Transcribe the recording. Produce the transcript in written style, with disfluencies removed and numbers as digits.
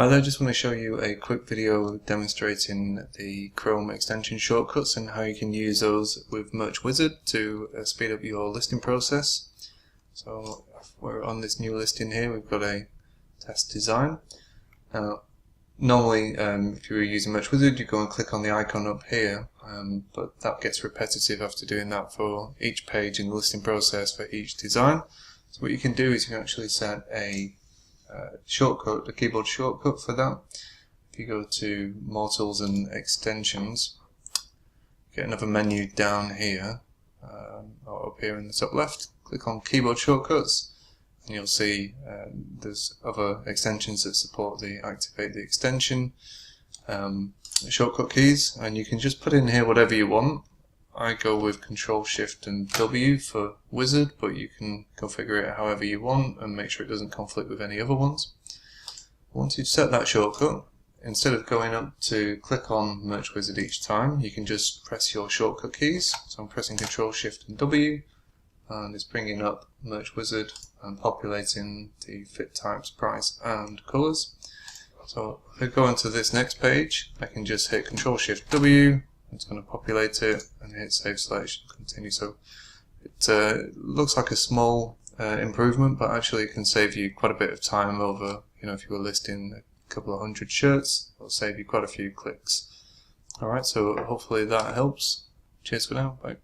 Hi there, just want to show you a quick video demonstrating the Chrome extension shortcuts and how you can use those with Merch Wizard to speed up your listing process. So we're on this new listing here, we've got a test design. Now normally if you were using Merch Wizard you go and click on the icon up here, but that gets repetitive after doing that for each page in the listing process for each design. So what you can do is you can actually set a shortcut, a keyboard shortcut for that. If you go to More Tools and Extensions, get another menu down here, or up here in the top left, click on Keyboard Shortcuts, and you'll see there's other extensions that support the Activate the Extension shortcut keys, and you can just put in here whatever you want. I go with Control Shift and W for Wizard, but you can configure it however you want and make sure it doesn't conflict with any other ones. Once you've set that shortcut, instead of going up to click on Merch Wizard each time, you can just press your shortcut keys. So I'm pressing Control Shift and W, and it's bringing up Merch Wizard and populating the fit types, price and colors. So if I go into this next page, I can just hit Control Shift W. It's going to populate it and hit Save Selection, Continue. So it looks like a small improvement, but actually it can save you quite a bit of time over, if you were listing a couple of 100 shirts, it'll save you quite a few clicks. Alright, so hopefully that helps. Cheers for now. Bye.